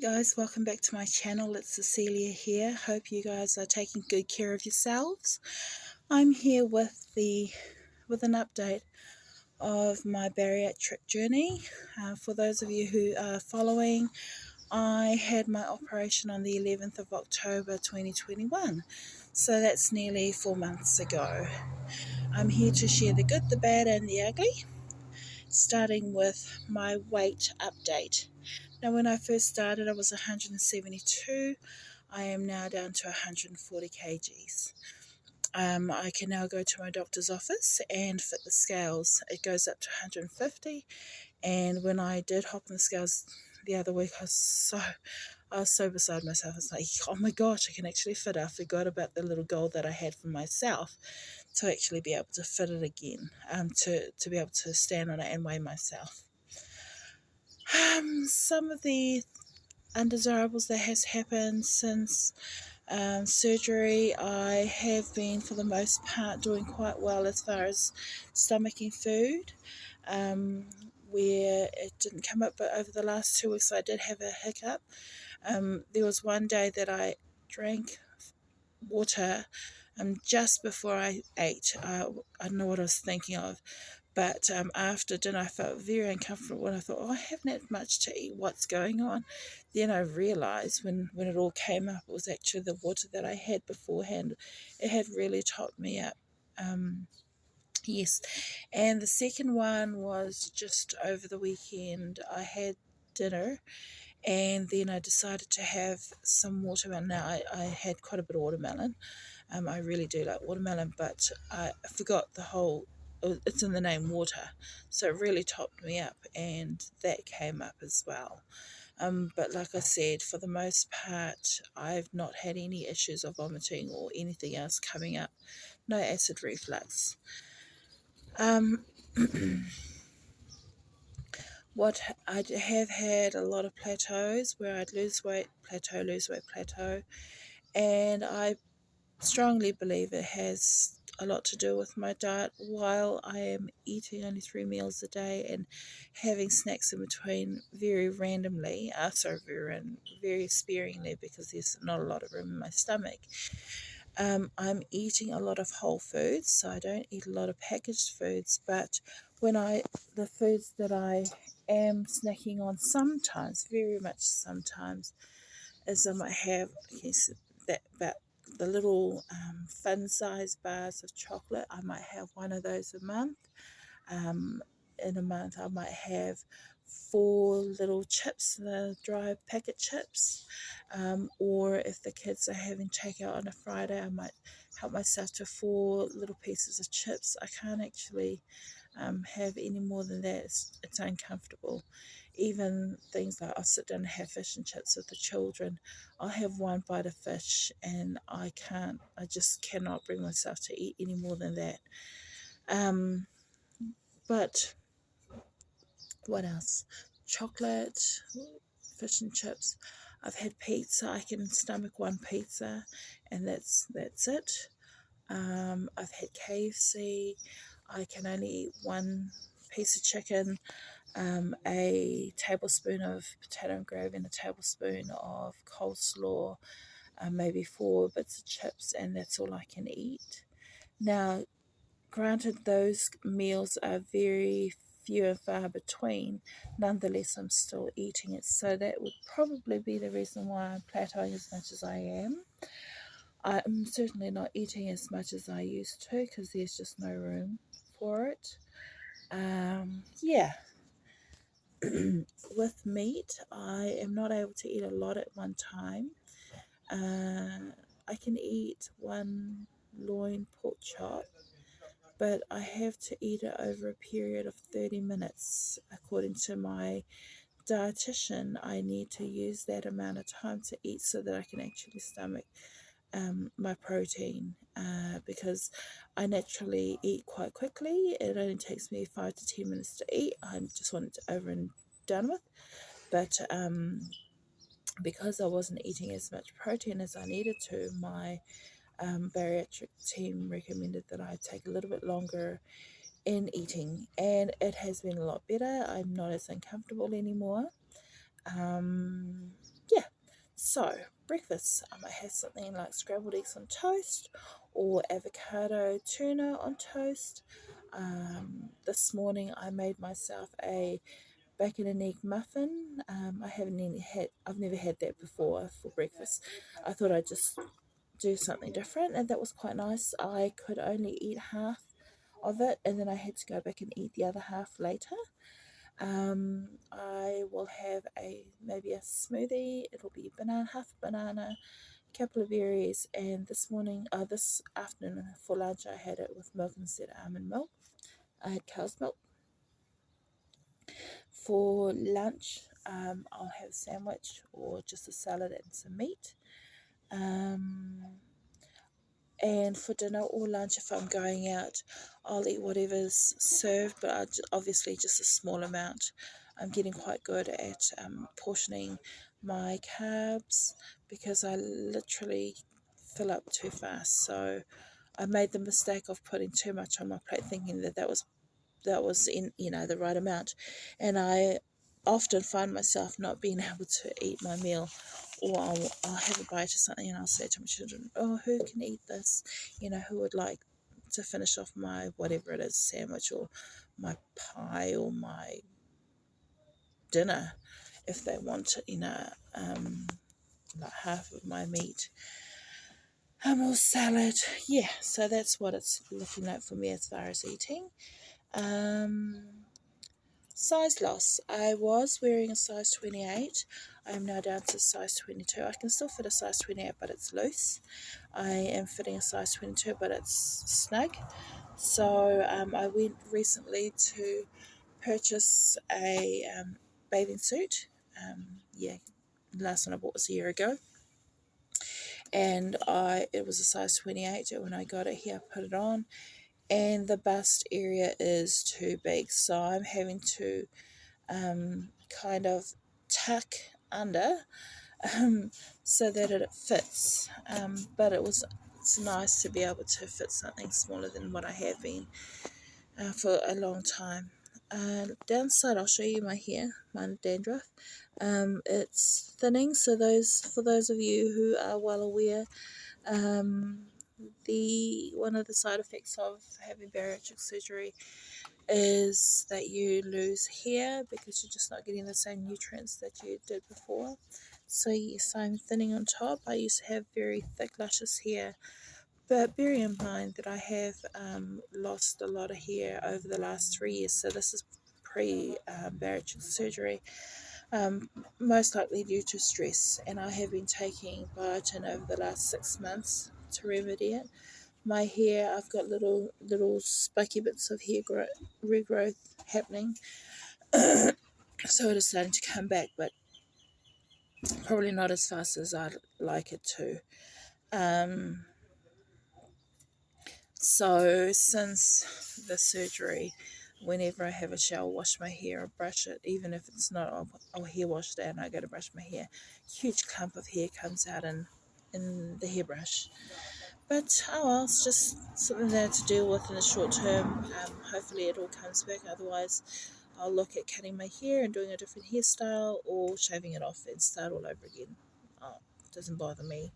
guys, welcome back to my channel. It's Cecilia here. Hope you guys are taking good care of yourselves. I'm here with an update of my bariatric journey. For those of you who are following, I had my operation on the 11th of October 2021, so that's nearly 4 months ago. I'm here to share the good, the bad and the ugly, starting with my weight update. Now, when I first started, I was 172. I am now down to 140 kgs. I can now go to my doctor's office and fit the scales. It goes up to 150. And when I did hop on the scales the other week, I was so beside myself. It's like, oh my gosh, I can actually fit it. I forgot about the little goal that I had for myself to actually be able to fit it again, to be able to stand on it and weigh myself. Some of the undesirables that has happened since surgery, I have been for the most part doing quite well as far as stomaching food, where it didn't come up, but over the last 2 weeks I did have a hiccup. There was one day that I drank water just before I ate. I don't know what I was thinking of, but after dinner I felt very uncomfortable and I thought, oh, I haven't had much to eat, what's going on? Then I realised when it all came up, it was actually the water that I had beforehand. It had really topped me up. Yes, and the second one was just over the weekend. I had dinner and then I decided to have some watermelon. Now, I had quite a bit of watermelon. I really do like watermelon, but I forgot it's in the name water, so it really topped me up, and that came up as well. But like I said, for the most part, I've not had any issues of vomiting or anything else coming up. No acid reflux. What I have had a lot of plateaus where I'd lose weight, plateau, and I strongly believe it has a lot to do with my diet. While I am eating only 3 meals a day and having snacks in between very randomly, very sparingly, because there's not a lot of room in my stomach. I'm eating a lot of whole foods, so I don't eat a lot of packaged foods, but the foods that I am snacking on sometimes, very much sometimes, is I might have about the little fun size bars of chocolate. I might have one of those a month. In a month I might have 4 little chips, the dry packet chips, or if the kids are having takeout on a Friday, I might help myself to 4 little pieces of chips. I can't actually have any more than that. It's uncomfortable. Even things like I'll sit down and have fish and chips with the children. I'll have one bite of fish and I just cannot bring myself to eat any more than that. But what else? Chocolate, fish and chips. I've had pizza. I can stomach one pizza and that's it. I've had KFC. I can only eat one piece of chicken, a tablespoon of potato and gravy and a tablespoon of coleslaw, maybe 4 bits of chips, and that's all I can eat. Now, granted, those meals are very few and far between. Nonetheless, I'm still eating it, so that would probably be the reason why I'm plateauing as much as I am. I'm certainly not eating as much as I used to because there's just no room for it. Yeah. With meat, I am not able to eat a lot at one time. I can eat one loin pork chop, but I have to eat it over a period of 30 minutes. According to my dietitian, I need to use that amount of time to eat so that I can actually stomach my protein, because I naturally eat quite quickly. It only takes me 5 to 10 minutes to eat. I just want it over and done with. But because I wasn't eating as much protein as I needed to, my bariatric team recommended that I take a little bit longer in eating, and it has been a lot better. I'm not as uncomfortable anymore. Yeah, So, breakfast, I might have something like scrambled eggs on toast or avocado tuna on toast. This morning I made myself a bacon and egg muffin. I've never had that before for breakfast. I thought I'd just do something different, and that was quite nice. I could only eat half of it, and then I had to go back and eat the other half later. I will have maybe a smoothie. It'll be banana, half banana, couple of berries, and this afternoon for lunch, I had it with milk instead of almond milk. I had cow's milk. For lunch, I'll have a sandwich or just a salad and some meat. Um, and for dinner or lunch, if I'm going out, I'll eat whatever's served, but obviously just a small amount. I'm getting quite good at portioning my carbs because I literally fill up too fast. So I made the mistake of putting too much on my plate, thinking that was in the right amount, and I often find myself not being able to eat my meal, or I'll have a bite of something and I'll say to my children, oh, who can eat this, who would like to finish off my whatever it is, sandwich or my pie or my dinner, if they want like half of my meat, or salad. Yeah, so that's what it's looking like for me as far as eating. um Size loss. I was wearing a size 28. I am now down to size 22. I can still fit a size 28, but it's loose. I am fitting a size 22, but it's snug. So I went recently to purchase a bathing suit. Yeah, last one I bought was a year ago. And it was a size 28. When I got it here, I put it on. And the bust area is too big. So I'm having to kind of tuck under so that it fits. But it's nice to be able to fit something smaller than what I have been for a long time. Downside, I'll show you my hair, my dandruff. It's thinning, so for those of you who are well aware, the one of the side effects of having bariatric surgery is that you lose hair because you're just not getting the same nutrients that you did before. So yes, I'm thinning on top. I used to have very thick, luscious hair, but bear in mind that I have lost a lot of hair over the last 3 years. So this is pre-bariatric surgery, most likely due to stress, and I have been taking biotin over the last 6 months to remedy it. My hair, I've got little spiky bits of regrowth happening, so it is starting to come back, but probably not as fast as I'd like it to. So since the surgery, whenever I have a shower, wash my hair or brush it, even if it's not a hair wash day and I go to brush my hair, huge clump of hair comes out in the hairbrush. But oh well, it's just something there to deal with in the short term. Hopefully it all comes back. Otherwise, I'll look at cutting my hair and doing a different hairstyle or shaving it off and start all over again. Oh, it doesn't bother me.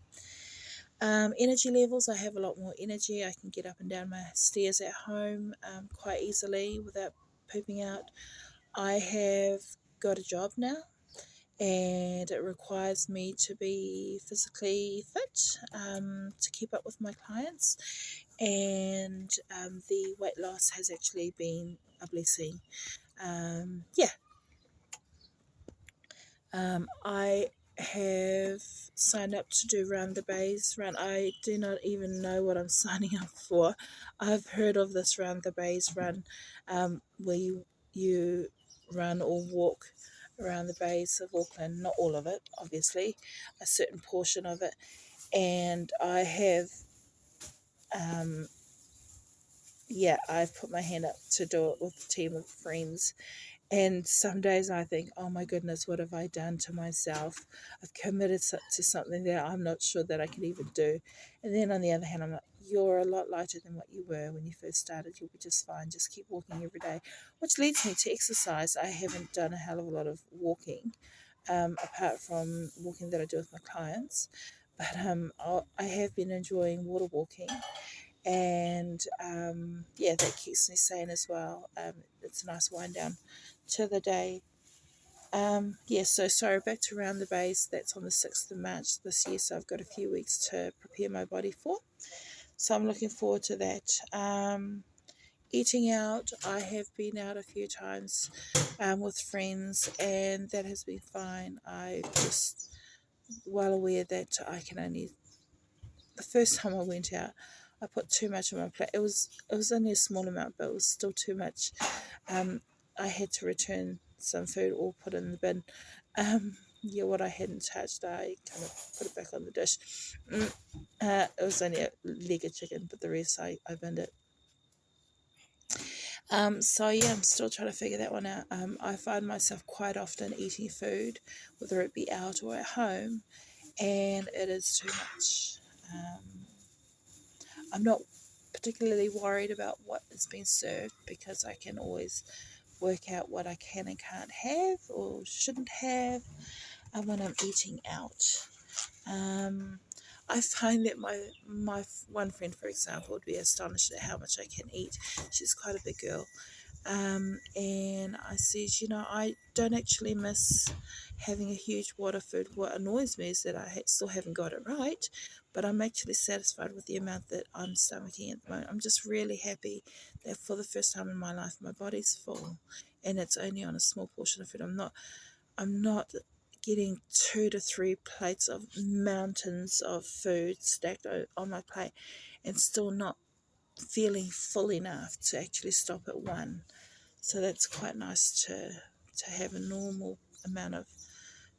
Energy levels, I have a lot more energy. I can get up and down my stairs at home quite easily without pooping out. I have got a job now, and it requires me to be physically fit to keep up with my clients, and the weight loss has actually been a blessing. Yeah, I have signed up to do Round the Bays run. I do not even know what I'm signing up for. I've heard of this Round the Bays run, where you run or walk around the bays of Auckland. Not all of it, obviously, a certain portion of it. And I have, I've put my hand up to do it with a team of friends. And some days I think, oh my goodness, what have I done to myself? I've committed to something that I'm not sure that I can even do. And then on the other hand, I'm like, you're a lot lighter than what you were when you first started. You'll be just fine. Just keep walking every day, which leads me to exercise. I haven't done a hell of a lot of walking apart from walking that I do with my clients. But I have been enjoying water walking, and yeah, that keeps me sane as well. It's a nice wind down to the day. Yeah, so sorry, back to Round the Bays. That's on the 6th of March this year, so I've got a few weeks to prepare my body for. So I'm looking forward to that. Eating out, I have been out a few times with friends, and that has been fine. I just well aware that I can only. The first time I went out, I put too much on my plate. It was only a small amount, but it was still too much. I had to return some food or put it in the bin. Yeah, what I hadn't touched, I kind of put it back on the dish. It was only a leg of chicken, but the rest I binned it. So yeah, I'm still trying to figure that one out. I find myself quite often eating food, whether it be out or at home, and it is too much. I'm not particularly worried about what is being served because I can always work out what I can and can't have or shouldn't have when I'm eating out. Um, I find that my one friend, for example, would be astonished at how much I can eat. She's quite a big girl, and I said, I don't actually miss having a huge wad of food. What annoys me is that I still haven't got it right, but I'm actually satisfied with the amount that I'm stomaching at the moment. I'm just really happy that for the first time in my life, my body's full, and it's only on a small portion of food. I'm not getting 2 to 3 plates of mountains of food stacked on my plate, and still not feeling full enough to actually stop at one. So that's quite nice to have a normal amount of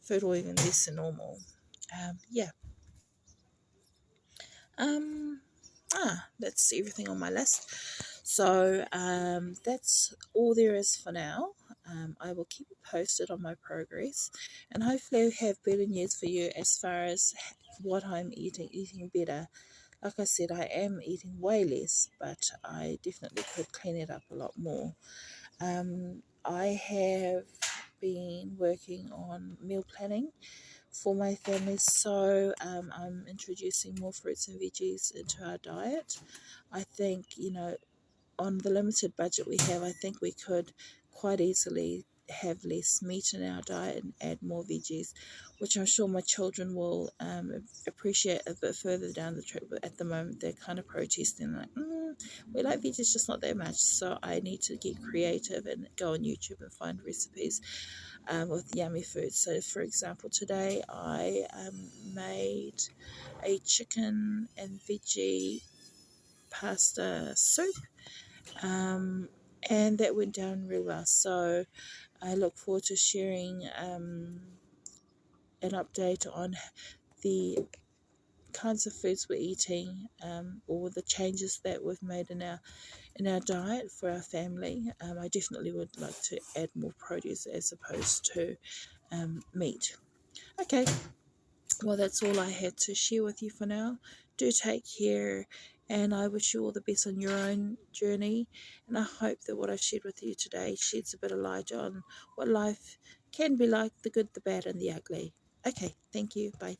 food, or even less than normal. Yeah. Um. That's everything on my list. So that's all there is for now. I will keep you posted on my progress, and hopefully I have better news for you as far as what I'm eating better. Like I said, I am eating way less, but I definitely could clean it up a lot more. I have been working on meal planning for my family, so I'm introducing more fruits and veggies into our diet. I think, on the limited budget we have, I think we could quite easily have less meat in our diet and add more veggies, which I'm sure my children will appreciate a bit further down the track. But at the moment, they're kind of protesting, like, we like veggies, just not that much. So I need to get creative and go on YouTube and find recipes with yummy food. So, for example, today I made a chicken and veggie pasta soup, um, and that went down real well. So I look forward to sharing an update on the kinds of foods we're eating, or the changes that we've made in our diet for our family. I definitely would like to add more produce as opposed to meat. Okay, well, that's all I had to share with you for now. Do take care, and I wish you all the best on your own journey. And I hope that what I've shared with you today sheds a bit of light on what life can be like, the good, the bad, and the ugly. Okay, thank you. Bye.